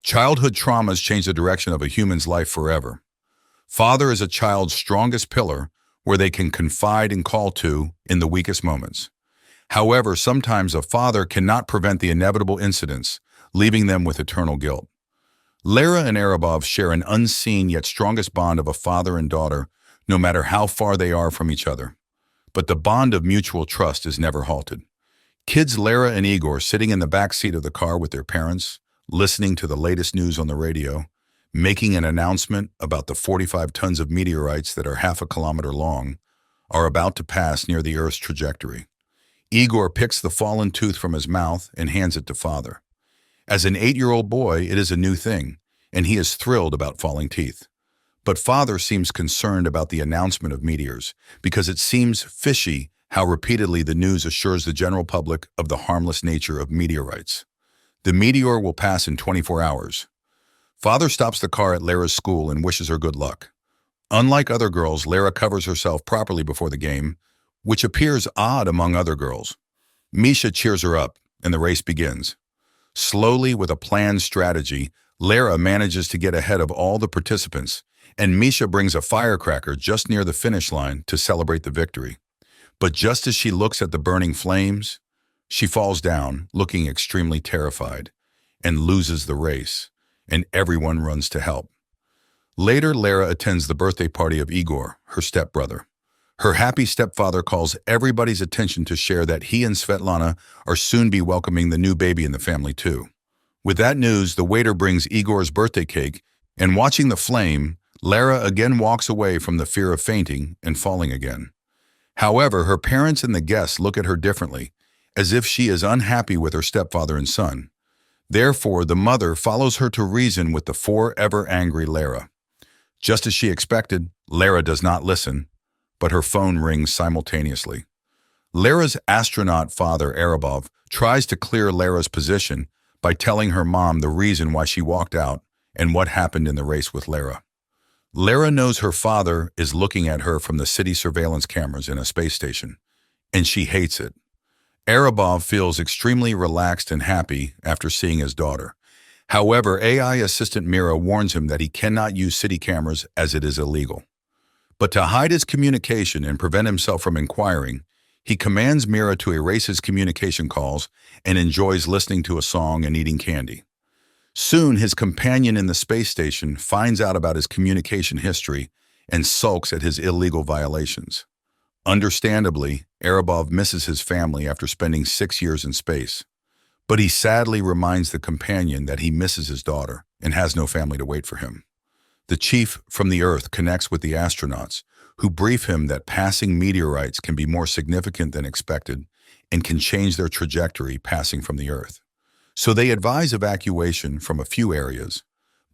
Childhood traumas change the direction of a human's life forever. Father is a child's strongest pillar where they can confide and call to in the weakest moments. However, sometimes a father cannot prevent the inevitable incidents, leaving them with eternal guilt. Lara and Arabov share an unseen yet strongest bond of a father and daughter, no matter how far they are from each other. But the bond of mutual trust is never halted. Kids Lara and Igor sitting in the back seat of the car with their parents, listening to the latest news on the radio, making an announcement about the 45 tons of meteorites that are half a kilometer long, are about to pass near the Earth's trajectory. Igor picks the fallen tooth from his mouth and hands it to Father. As an 8-year-old boy, it is a new thing, and he is thrilled about falling teeth. But Father seems concerned about the announcement of meteors, because it seems fishy how repeatedly the news assures the general public of the harmless nature of meteorites. The meteor will pass in 24 hours. Father stops the car at Lara's school and wishes her good luck. Unlike other girls, Lara covers herself properly before the game, which appears odd among other girls. Misha cheers her up, and the race begins. Slowly, with a planned strategy, Lara manages to get ahead of all the participants, and Misha brings a firecracker just near the finish line to celebrate the victory. But just as she looks at the burning flames, she falls down, looking extremely terrified, and loses the race, and everyone runs to help. Later, Lara attends the birthday party of Igor, her stepbrother. Her happy stepfather calls everybody's attention to share that he and Svetlana are soon be welcoming the new baby in the family too. With that news, the waiter brings Igor's birthday cake, and watching the flame, Lara again walks away from the fear of fainting and falling again. However, her parents and the guests look at her differently, as if she is unhappy with her stepfather and son. Therefore, the mother follows her to reason with the forever angry Lara. Just as she expected, Lara does not listen, but her phone rings simultaneously. Lara's astronaut father, Arabov, tries to clear Lara's position by telling her mom the reason why she walked out and what happened in the race with Lara. Lara knows her father is looking at her from the city surveillance cameras in a space station, and she hates it. Arabov feels extremely relaxed and happy after seeing his daughter. However, AI assistant Mira warns him that he cannot use city cameras as it is illegal. But to hide his communication and prevent himself from inquiring, he commands Mira to erase his communication calls and enjoys listening to a song and eating candy. Soon, his companion in the space station finds out about his communication history and sulks at his illegal violations. Understandably, Arabov misses his family after spending 6 years in space. But he sadly reminds the companion that he misses his daughter and has no family to wait for him. The chief from the Earth connects with the astronauts, who brief him that passing meteorites can be more significant than expected and can change their trajectory passing from the Earth. So they advise evacuation from a few areas,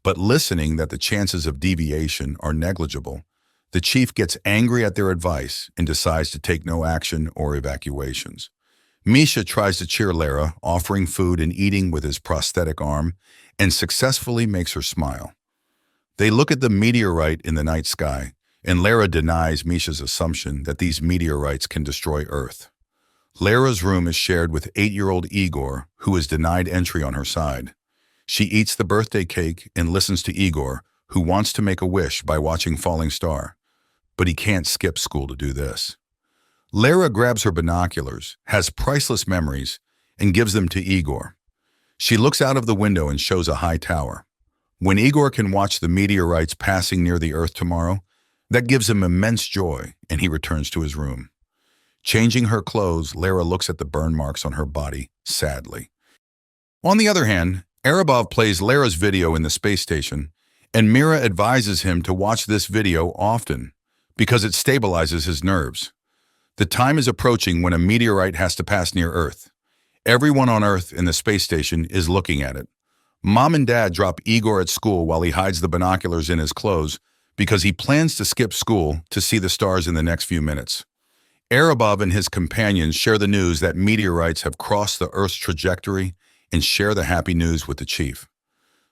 but listening that the chances of deviation are negligible, the chief gets angry at their advice and decides to take no action or evacuations. Misha tries to cheer Lara, offering food and eating with his prosthetic arm, and successfully makes her smile. They look at the meteorite in the night sky, and Lara denies Misha's assumption that these meteorites can destroy Earth. Lara's room is shared with 8-year-old Igor, who is denied entry on her side. She eats the birthday cake and listens to Igor, who wants to make a wish by watching Falling Star. But he can't skip school to do this. Lara grabs her binoculars, has priceless memories, and gives them to Igor. She looks out of the window and shows a high tower. When Igor can watch the meteorites passing near the Earth tomorrow, that gives him immense joy, and he returns to his room. Changing her clothes, Lara looks at the burn marks on her body, sadly. On the other hand, Arabov plays Lara's video in the space station, and Mira advises him to watch this video often, because it stabilizes his nerves. The time is approaching when a meteorite has to pass near Earth. Everyone on Earth in the space station is looking at it. Mom and Dad drop Igor at school while he hides the binoculars in his clothes because he plans to skip school to see the stars in the next few minutes. Arabov and his companions share the news that meteorites have crossed the Earth's trajectory and share the happy news with the chief.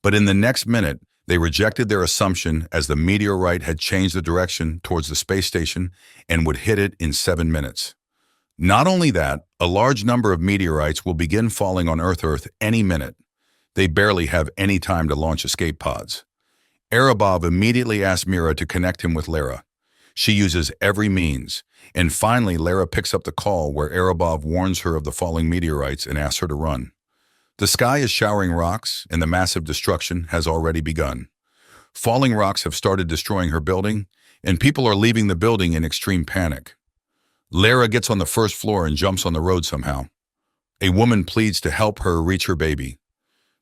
But in the next minute, they rejected their assumption as the meteorite had changed the direction towards the space station and would hit it in 7 minutes. Not only that, a large number of meteorites will begin falling on Earth any minute. They barely have any time to launch escape pods. Arabov immediately asks Mira to connect him with Lara. She uses every means, and finally Lara picks up the call where Arabov warns her of the falling meteorites and asks her to run. The sky is showering rocks, and the massive destruction has already begun. Falling rocks have started destroying her building, and people are leaving the building in extreme panic. Lara gets on the first floor and jumps on the road somehow. A woman pleads to help her reach her baby.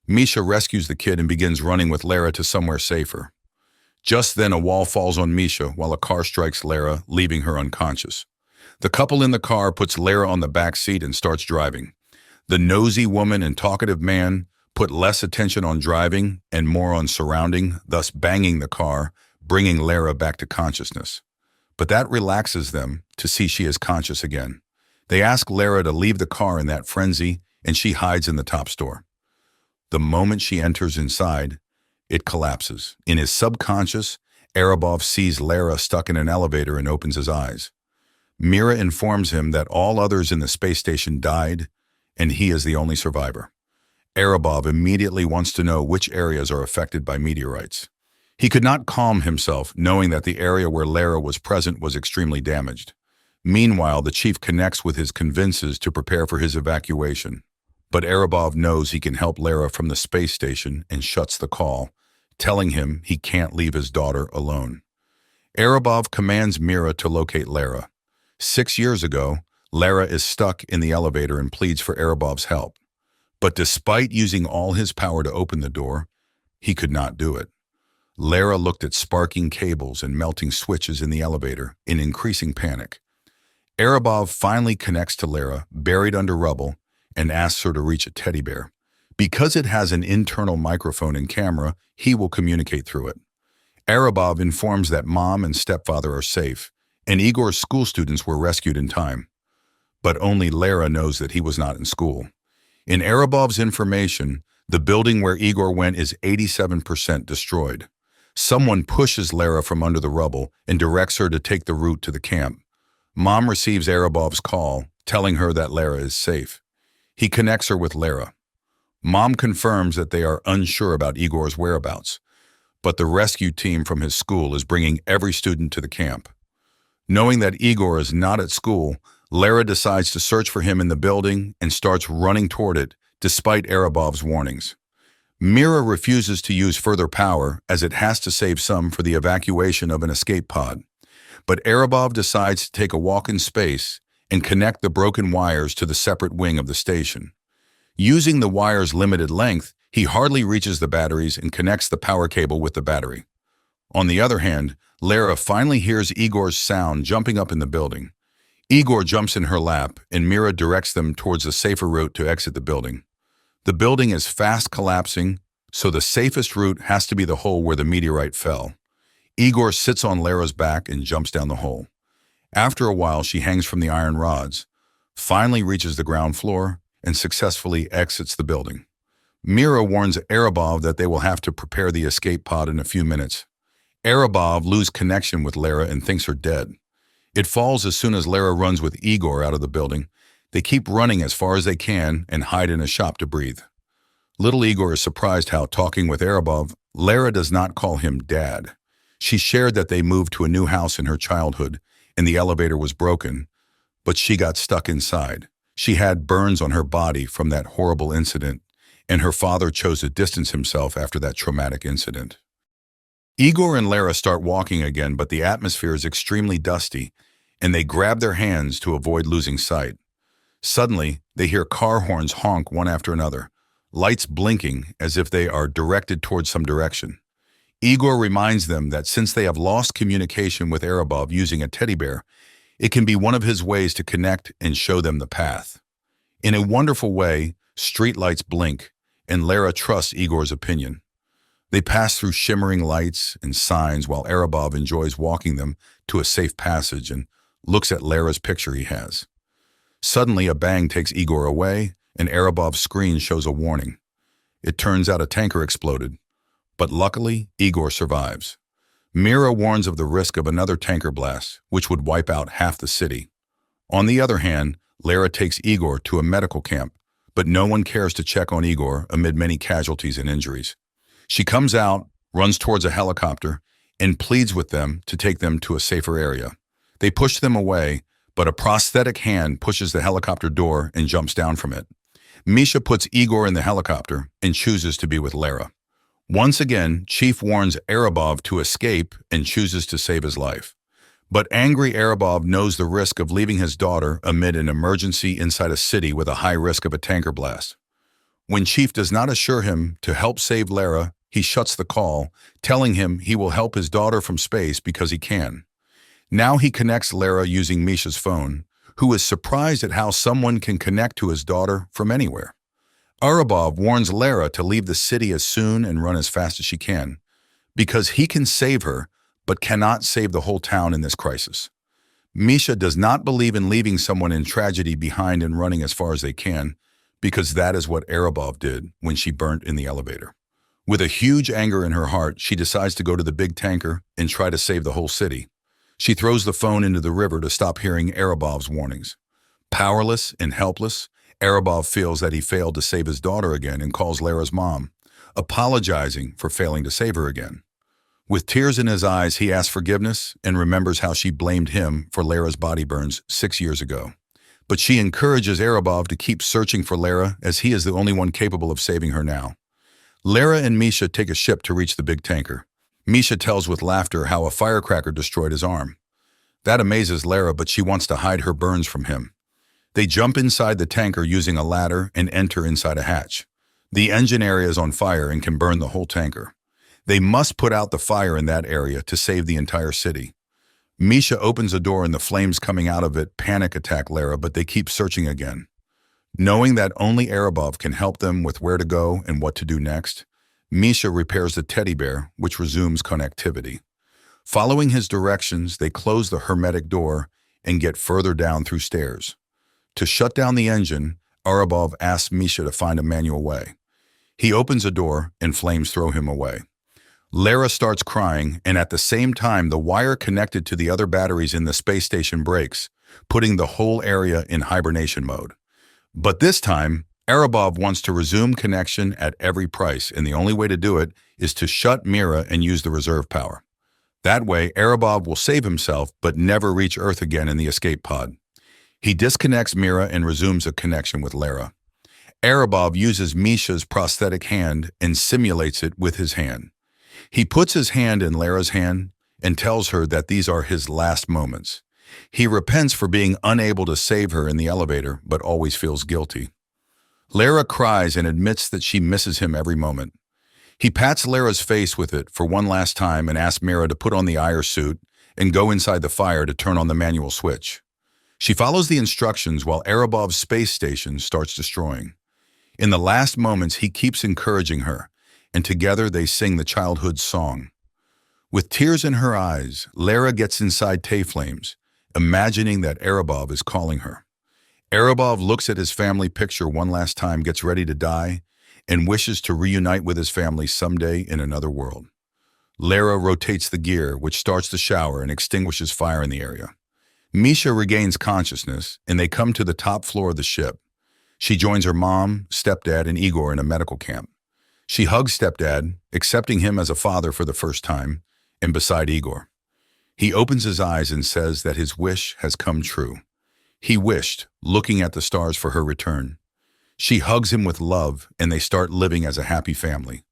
Misha rescues the kid and begins running with Lara to somewhere safer. Just then a wall falls on Misha while a car strikes Lara, leaving her unconscious. The couple in the car puts Lara on the back seat and starts driving. The nosy woman and talkative man put less attention on driving and more on surrounding, thus banging the car, bringing Lara back to consciousness. But that relaxes them to see she is conscious again. They ask Lara to leave the car in that frenzy, and she hides in the top store. The moment she enters inside, it collapses. In his subconscious, Arabov sees Lara stuck in an elevator and opens his eyes. Mira informs him that all others in the space station died, and he is the only survivor. Arabov immediately wants to know which areas are affected by meteorites. He could not calm himself, knowing that the area where Lara was present was extremely damaged. Meanwhile, the chief connects with his convinces to prepare for his evacuation. But Arabov knows he can help Lara from the space station and shuts the call, telling him he can't leave his daughter alone. Arabov commands Mira to locate Lara. 6 years ago, Lara is stuck in the elevator and pleads for Arabov's help. But despite using all his power to open the door, he could not do it. Lara looked at sparking cables and melting switches in the elevator in increasing panic. Arabov finally connects to Lara, buried under rubble, and asks her to reach a teddy bear. Because it has an internal microphone and camera, he will communicate through it. Arabov informs that mom and stepfather are safe, and Igor's school students were rescued in time. But only Lara knows that he was not in school. In Arabov's information, the building where Igor went is 87% destroyed. Someone pushes Lara from under the rubble and directs her to take the route to the camp. Mom receives Arabov's call, telling her that Lara is safe. He connects her with Lara. Mom confirms that they are unsure about Igor's whereabouts, but the rescue team from his school is bringing every student to the camp. Knowing that Igor is not at school, Lara decides to search for him in the building and starts running toward it, despite Arabov's warnings. Mira refuses to use further power as it has to save some for the evacuation of an escape pod. But Arabov decides to take a walk in space and connect the broken wires to the separate wing of the station. Using the wire's limited length, he hardly reaches the batteries and connects the power cable with the battery. On the other hand, Lara finally hears Igor's sound jumping up in the building. Igor jumps in her lap, and Mira directs them towards a safer route to exit the building. The building is fast collapsing, so the safest route has to be the hole where the meteorite fell. Igor sits on Lara's back and jumps down the hole. After a while, she hangs from the iron rods, finally reaches the ground floor, and successfully exits the building. Mira warns Arabov that they will have to prepare the escape pod in a few minutes. Arabov loses connection with Lara and thinks her dead. It falls as soon as Lara runs with Igor out of the building. They keep running as far as they can and hide in a shop to breathe. Little Igor is surprised how, talking with Arabov, Lara does not call him Dad. She shared that they moved to a new house in her childhood and the elevator was broken, but she got stuck inside. She had burns on her body from that horrible incident, and her father chose to distance himself after that traumatic incident. Igor and Lara start walking again, but the atmosphere is extremely dusty, and they grab their hands to avoid losing sight. Suddenly, they hear car horns honk one after another, lights blinking as if they are directed towards some direction. Igor reminds them that since they have lost communication with Arabov using a teddy bear, it can be one of his ways to connect and show them the path. In a wonderful way, street lights blink, and Lara trusts Igor's opinion. They pass through shimmering lights and signs while Arabov enjoys walking them to a safe passage and looks at Lara's picture he has. Suddenly, a bang takes Igor away, and Arabov's screen shows a warning. It turns out a tanker exploded, but luckily, Igor survives. Mira warns of the risk of another tanker blast, which would wipe out half the city. On the other hand, Lara takes Igor to a medical camp, but no one cares to check on Igor amid many casualties and injuries. She comes out, runs towards a helicopter, and pleads with them to take them to a safer area. They push them away, but a prosthetic hand pushes the helicopter door and jumps down from it. Misha puts Igor in the helicopter and chooses to be with Lara. Once again, Chief warns Arabov to escape and chooses to save his life. But angry Arabov knows the risk of leaving his daughter amid an emergency inside a city with a high risk of a tanker blast. When Chief does not assure him to help save Lara, he shuts the call, telling him he will help his daughter from space because he can. Now he connects Lara using Misha's phone, who is surprised at how someone can connect to his daughter from anywhere. Arabov warns Lara to leave the city as soon and run as fast as she can, because he can save her, but cannot save the whole town in this crisis. Misha does not believe in leaving someone in tragedy behind and running as far as they can, because that is what Arabov did when she burnt in the elevator. With a huge anger in her heart, she decides to go to the big tanker and try to save the whole city. She throws the phone into the river to stop hearing Arabov's warnings. Powerless and helpless, Arabov feels that he failed to save his daughter again and calls Lara's mom, apologizing for failing to save her again. With tears in his eyes, he asks forgiveness and remembers how she blamed him for Lara's body burns 6 years ago. But she encourages Arabov to keep searching for Lara, as he is the only one capable of saving her now. Lara and Misha take a ship to reach the big tanker. Misha tells with laughter how a firecracker destroyed his arm. That amazes Lara, but she wants to hide her burns from him. They jump inside the tanker using a ladder and enter inside a hatch. The engine area is on fire and can burn the whole tanker. They must put out the fire in that area to save the entire city. Misha opens a door and the flames coming out of it panic attack Lara, but they keep searching again. Knowing that only Arabov can help them with where to go and what to do next, Misha repairs the teddy bear, which resumes connectivity. Following his directions, they close the hermetic door and get further down through stairs. To shut down the engine, Arabov asks Misha to find a manual way. He opens a door and flames throw him away. Lara starts crying, and at the same time, the wire connected to the other batteries in the space station breaks, putting the whole area in hibernation mode. But this time, Arabov wants to resume connection at every price, and the only way to do it is to shut Mira and use the reserve power. That way, Arabov will save himself but never reach Earth again in the escape pod. He disconnects Mira and resumes a connection with Lara. Arabov uses Misha's prosthetic hand and simulates it with his hand. He puts his hand in Lara's hand and tells her that these are his last moments. He repents for being unable to save her in the elevator, but always feels guilty. Lara cries and admits that she misses him every moment. He pats Lara's face with it for one last time and asks Mira to put on the ire suit and go inside the fire to turn on the manual switch. She follows the instructions while Arabov's space station starts destroying. In the last moments, he keeps encouraging her, and together they sing the childhood song. With tears in her eyes, Lara gets inside Tay-Flames, imagining that Arabov is calling her. Arabov looks at his family picture one last time, gets ready to die, and wishes to reunite with his family someday in another world. Lara rotates the gear, which starts the shower and extinguishes fire in the area. Misha regains consciousness, and they come to the top floor of the ship. She joins her mom, stepdad, and Igor in a medical camp. She hugs stepdad, accepting him as a father for the first time, and beside Igor. He opens his eyes and says that his wish has come true. He wished, looking at the stars, for her return. She hugs him with love, and they start living as a happy family.